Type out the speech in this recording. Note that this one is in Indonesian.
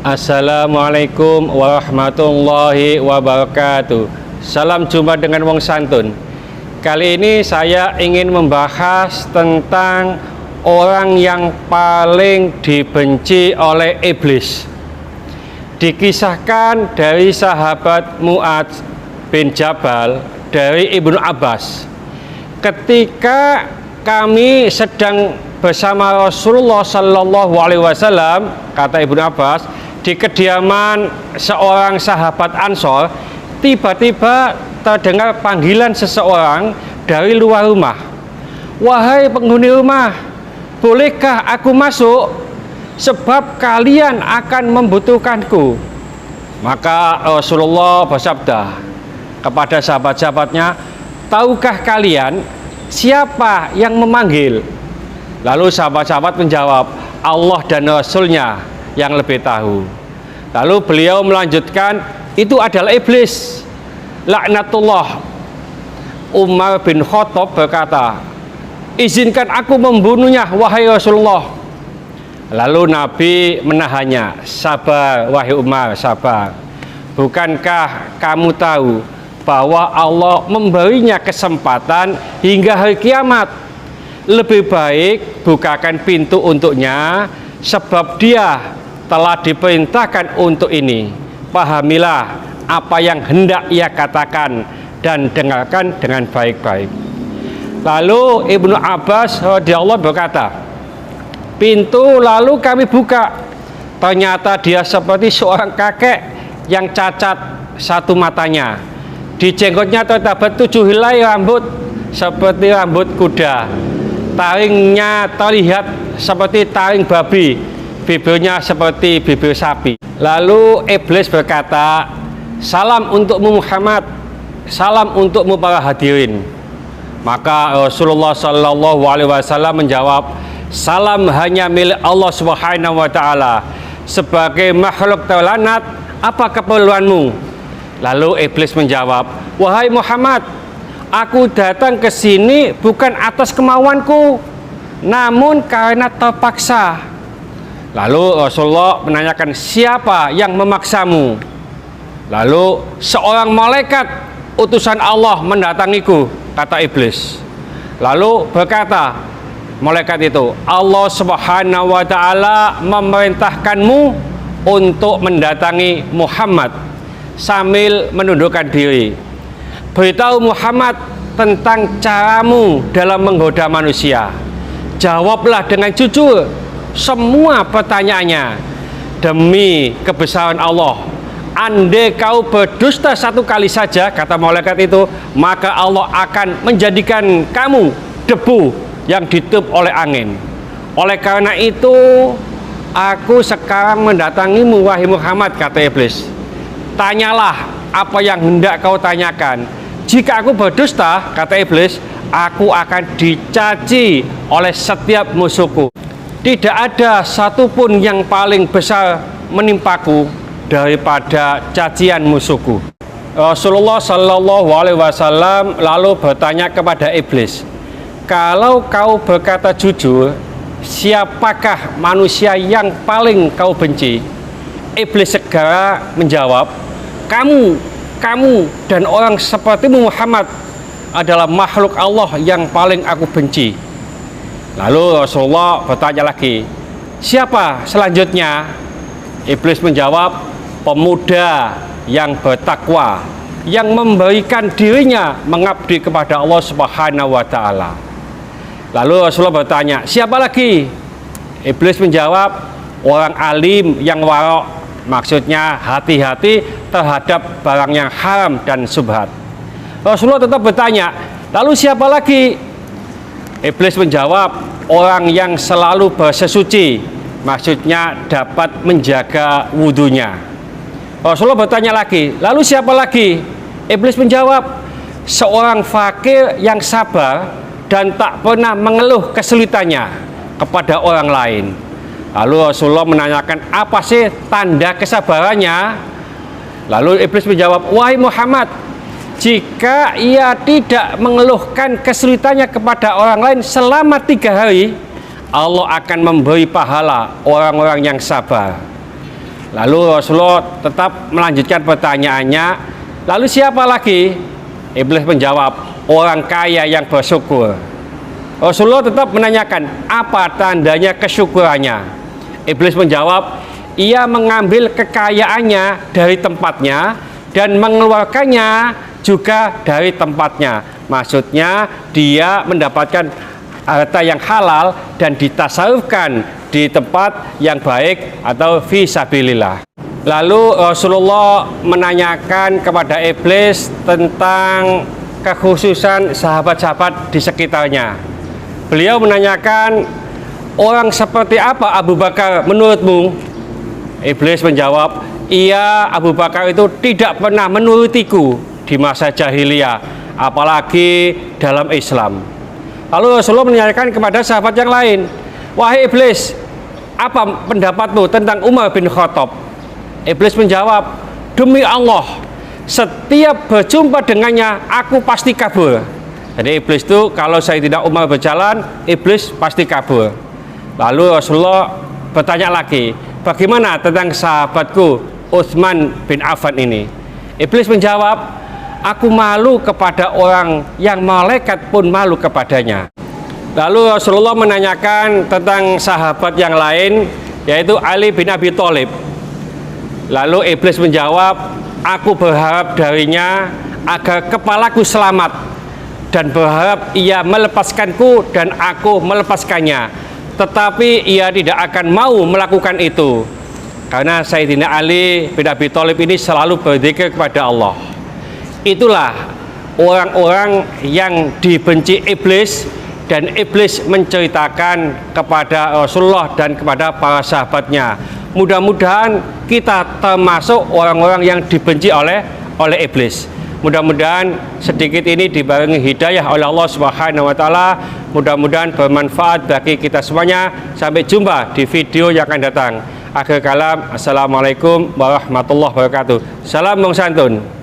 Assalamualaikum warahmatullahi wabarakatuh. Salam jumpa dengan wong santun. Kali ini saya ingin membahas tentang orang yang paling dibenci oleh iblis. Dikisahkan dari sahabat Mu'adz bin Jabal dari Ibnu Abbas, ketika kami sedang bersama Rasulullah Sallallahu Alaihi Wasallam, kata Ibnu Abbas, di kediaman seorang sahabat Ansor, tiba-tiba terdengar panggilan seseorang dari luar rumah. Wahai penghuni rumah, bolehkah aku masuk? Sebab kalian akan membutuhkanku. Maka Rasulullah bersabda kepada sahabat-sahabatnya, tahukah kalian siapa yang memanggil? Lalu sahabat-sahabat menjawab, Allah dan Rasulnya yang lebih tahu. Lalu beliau melanjutkan, itu adalah iblis, laknatullah. Umar bin Khattab berkata, izinkan aku membunuhnya wahai Rasulullah. Lalu Nabi menahannya. Sabar wahai Umar, sabar. Bukankah kamu tahu bahwa Allah memberinya kesempatan hingga hari kiamat? Lebih baik bukakan pintu untuknya, sebab dia telah diperintahkan untuk ini. Pahamilah apa yang hendak ia katakan dan dengarkan dengan baik-baik. Lalu Ibnu Abbas radhiyallahu berkata, pintu lalu kami buka. Ternyata dia seperti seorang kakek yang cacat satu matanya. Di jenggotnya terdapat 7 helai rambut seperti rambut kuda. Taringnya terlihat seperti taring babi, bibirnya seperti bibir sapi. Lalu iblis berkata, salam untukmu Muhammad, salam untukmu para hadirin. Maka Rasulullah Sallallahu Alaihi Wasallam menjawab, salam hanya milik Allah Subhanahu Wa Taala. Sebagai makhluk terlanat, apa keperluanmu? Lalu iblis menjawab, wahai Muhammad, aku datang ke sini bukan atas kemauanku, namun karena terpaksa. Lalu Rasulullah menanyakan, siapa yang memaksamu? Lalu seorang malaikat utusan Allah mendatangiku, kata iblis. Lalu berkata malaikat itu, Allah Subhanahu Wa Taala memerintahkanmu untuk mendatangi Muhammad sambil menundukkan diri. Beritahu Muhammad tentang caramu dalam menggoda manusia. Jawablah dengan jujur semua pertanyaannya. Demi kebesaran Allah, andai kau berdusta satu kali saja, kata malaikat itu, maka Allah akan menjadikan kamu debu yang ditiup oleh angin. Oleh karena itu, aku sekarang mendatangimu wahai Muhammad, kata iblis. Tanyalah apa yang hendak kau tanyakan. Jika aku berdusta, kata iblis, aku akan dicaci oleh setiap musuhku. Tidak ada satupun yang paling besar menimpaku daripada cacian musuhku. Rasulullah Sallallahu Alaihi Wasallam lalu bertanya kepada iblis, kalau kau berkata jujur, siapakah manusia yang paling kau benci? Iblis segera menjawab, kamu dan orang sepertimu Muhammad adalah makhluk Allah yang paling aku benci. Lalu Rasulullah bertanya lagi, siapa selanjutnya? Iblis menjawab, pemuda yang bertakwa, yang memberikan dirinya mengabdi kepada Allah Subhanahu Wa Taala. Lalu Rasulullah bertanya, siapa lagi? Iblis menjawab, orang alim yang warok, maksudnya hati-hati terhadap barang yang haram dan syubhat. Rasulullah tetap bertanya, lalu siapa lagi? Iblis menjawab, orang yang selalu bersesuci, maksudnya dapat menjaga wudunya. Rasulullah bertanya lagi, lalu siapa lagi? Iblis menjawab, seorang fakir yang sabar dan tak pernah mengeluh kesulitannya kepada orang lain. Lalu Rasulullah menanyakan, apa sih tanda kesabarannya? Lalu iblis menjawab, wahai Muhammad, jika ia tidak mengeluhkan kesulitannya kepada orang lain selama 3 hari, Allah akan memberi pahala orang-orang yang sabar. Lalu Rasulullah tetap melanjutkan pertanyaannya, lalu siapa lagi? Iblis menjawab, orang kaya yang bersyukur. Rasulullah tetap menanyakan, apa tandanya kesyukurannya? Iblis menjawab, ia mengambil kekayaannya dari tempatnya dan mengeluarkannya juga dari tempatnya. Maksudnya dia mendapatkan harta yang halal dan ditasarufkan di tempat yang baik atau fi sabilillah. Lalu Rasulullah menanyakan kepada iblis tentang kekhususan sahabat-sahabat di sekitarnya. Beliau menanyakan, orang seperti apa Abu Bakar menurutmu? Iblis menjawab, iya, Abu Bakar itu tidak pernah menurutiku di masa jahiliyah, apalagi dalam Islam. Lalu Rasulullah menanyakan kepada sahabat yang lain, wahai iblis, apa pendapatmu tentang Umar bin Khattab? Iblis menjawab, demi Allah, setiap berjumpa dengannya aku pasti kabur. Jadi iblis itu kalau Sayyidina Umar berjalan, iblis pasti kabur. Lalu Rasulullah bertanya lagi, bagaimana tentang sahabatku Utsman bin Affan ini? Iblis menjawab, aku malu kepada orang yang malaikat pun malu kepadanya. Lalu Rasulullah menanyakan tentang sahabat yang lain, yaitu Ali bin Abi Thalib. Lalu iblis menjawab, aku berharap darinya agar kepalaku selamat dan berharap ia melepaskanku dan aku melepaskannya. Tetapi ia tidak akan mau melakukan itu karena Sayyidina Ali bin Abi Thalib ini selalu berzikir kepada Allah. Itulah orang-orang yang dibenci iblis, dan iblis menceritakan kepada Rasulullah dan kepada para sahabatnya. Mudah-mudahan kita termasuk orang-orang yang dibenci oleh iblis. Mudah-mudahan sedikit ini dibarengi hidayah oleh Allah Subhanahu wa taala. Mudah-mudahan bermanfaat bagi kita semuanya. Sampai jumpa di video yang akan datang. Akhir kalam, assalamualaikum warahmatullahi wabarakatuh. Salam Bang Santun.